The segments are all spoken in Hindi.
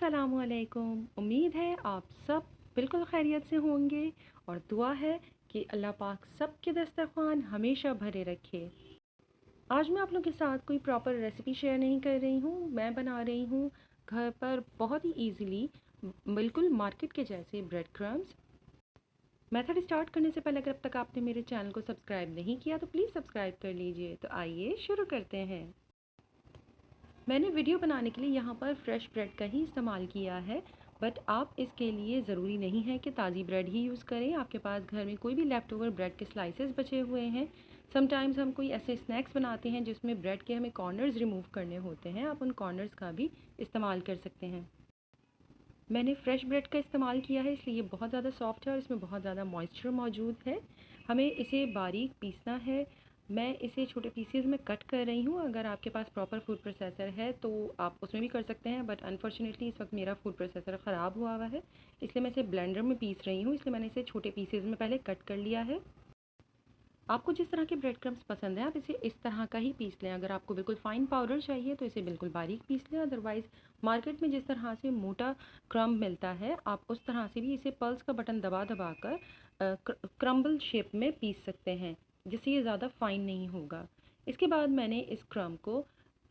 अस्सलामुअलैकुम। उम्मीद है आप सब बिल्कुल खैरियत से होंगे और दुआ है कि अल्लाह पाक सबके दस्तरखान हमेशा भरे रखे। आज मैं आप लोगों के साथ कोई प्रॉपर रेसिपी शेयर नहीं कर रही हूँ। मैं बना रही हूँ घर पर बहुत ही इजीली, बिल्कुल मार्केट के जैसे ब्रेड क्रम्स। मेथड स्टार्ट करने से पहले अगर अब तक आपने मेरे चैनल को सब्सक्राइब नहीं किया तो प्लीज़ सब्सक्राइब कर लीजिए। तो आइए शुरू करते हैं। मैंने वीडियो बनाने के लिए यहाँ पर फ्रेश ब्रेड का ही इस्तेमाल किया है, बट आप इसके लिए ज़रूरी नहीं है कि ताज़ी ब्रेड ही यूज़ करें। आपके पास घर में कोई भी लेफ़्ट ओवर ब्रेड के स्लाइसेस बचे हुए हैं, समटाइम्स हम कोई ऐसे स्नैक्स बनाते हैं जिसमें ब्रेड के हमें कॉर्नर्स रिमूव करने होते हैं, आप उन कॉर्नर्स का भी इस्तेमाल कर सकते हैं। मैंने फ़्रेश ब्रेड का इस्तेमाल किया है इसलिए ये बहुत ज़्यादा सॉफ्ट है और इसमें बहुत ज़्यादा मॉइस्चर मौजूद है। हमें इसे बारीक पीसना है। मैं इसे छोटे पीसेस में कट कर रही हूँ। अगर आपके पास प्रॉपर फूड प्रोसेसर है तो आप उसमें भी कर सकते हैं, बट अनफॉर्चुनेटली इस वक्त मेरा फूड प्रोसेसर ख़राब हुआ है, इसलिए मैं इसे ब्लेंडर में पीस रही हूँ। इसलिए मैंने इसे छोटे पीसेज में पहले कट कर लिया है। आपको जिस तरह के ब्रेड क्रम्स पसंद है आप इसे इस तरह का ही पीस लें। अगर आपको बिल्कुल फ़ाइन पाउडर चाहिए तो इसे बिल्कुल बारीक पीस लें, अदरवाइज़ मार्केट में जिस तरह से मोटा क्रम्ब मिलता है आप उस तरह से भी इसे पल्स का बटन दबा दबा कर क्रम्बल शेप में पीस सकते हैं, जिससे ये ज़्यादा फ़ाइन नहीं होगा। इसके बाद मैंने इस क्रम्ब को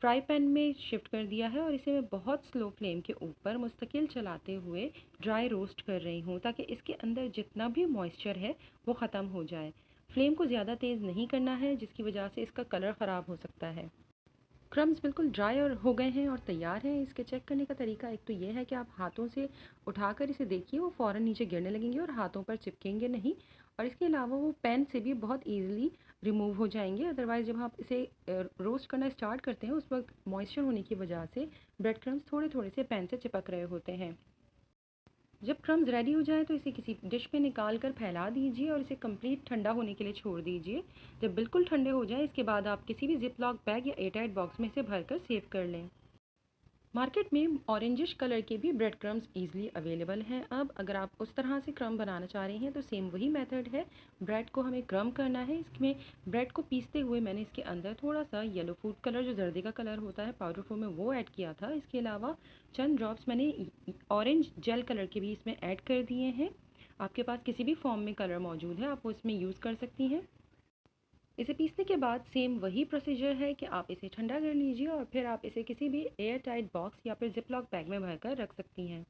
फ्राई पैन में शिफ्ट कर दिया है और इसे मैं बहुत स्लो फ्लेम के ऊपर मुस्तकिल चलाते हुए ड्राई रोस्ट कर रही हूँ, ताकि इसके अंदर जितना भी मॉइस्चर है वो ख़त्म हो जाए। फ्लेम को ज़्यादा तेज़ नहीं करना है, जिसकी वजह से इसका कलर ख़राब हो सकता है। क्रम्स बिल्कुल ड्राई और हो गए हैं और तैयार हैं। इसके चेक करने का तरीका एक तो ये है कि आप हाथों से उठाकर इसे देखिए, वो फ़ौरन नीचे गिरने लगेंगे और हाथों पर चिपकेंगे नहीं। और इसके अलावा वो पैन से भी बहुत ईज़िली रिमूव हो जाएंगे। अदरवाइज़ जब आप इसे रोस्ट करना स्टार्ट करते हैं उस वक्त मॉइस्चर होने की वजह से ब्रेड क्रम्स थोड़े थोड़े से पैन से चिपक रहे होते हैं। जब क्रम्स रेडी हो जाए तो इसे किसी डिश में निकाल कर फैला दीजिए और इसे कंप्लीट ठंडा होने के लिए छोड़ दीजिए। जब बिल्कुल ठंडे हो जाए इसके बाद आप किसी भी जिप लॉक बैग या एयरटाइट बॉक्स में इसे भरकर सेव कर लें। मार्केट में ऑरेंजिश कलर के भी ब्रेड क्रम्स ईजिली अवेलेबल हैं। अब अगर आप उस तरह से क्रम्ब बनाना चाह रहे हैं तो सेम वही मेथड है। ब्रेड को हमें क्रम्ब करना है। इसमें ब्रेड को पीसते हुए मैंने इसके अंदर थोड़ा सा येलो फूड कलर, जो जर्दी का कलर होता है पाउडर फॉर्म में, वो ऐड किया था। इसके अलावा चंद ड्रॉप्स मैंने ऑरेंज जेल कलर के भी इसमें ऐड कर दिए हैं। आपके पास किसी भी फॉर्म में कलर मौजूद है आप वो इसमें यूज़ कर सकती हैं। इसे पीसने के बाद सेम वही प्रोसीजर है कि आप इसे ठंडा कर लीजिए और फिर आप इसे किसी भी एयर टाइट बॉक्स या फिर जिप लॉक बैग में भरकर रख सकती हैं।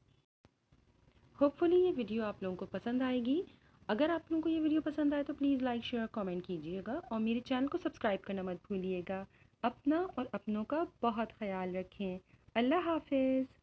होपफुली ये वीडियो आप लोगों को पसंद आएगी। अगर आप लोगों को ये वीडियो पसंद आए तो प्लीज़ लाइक शेयर कमेंट कीजिएगा और मेरे चैनल को सब्सक्राइब करना मत भूलिएगा। अपना और अपनों का बहुत ख्याल रखें। अल्लाह हाफिज़।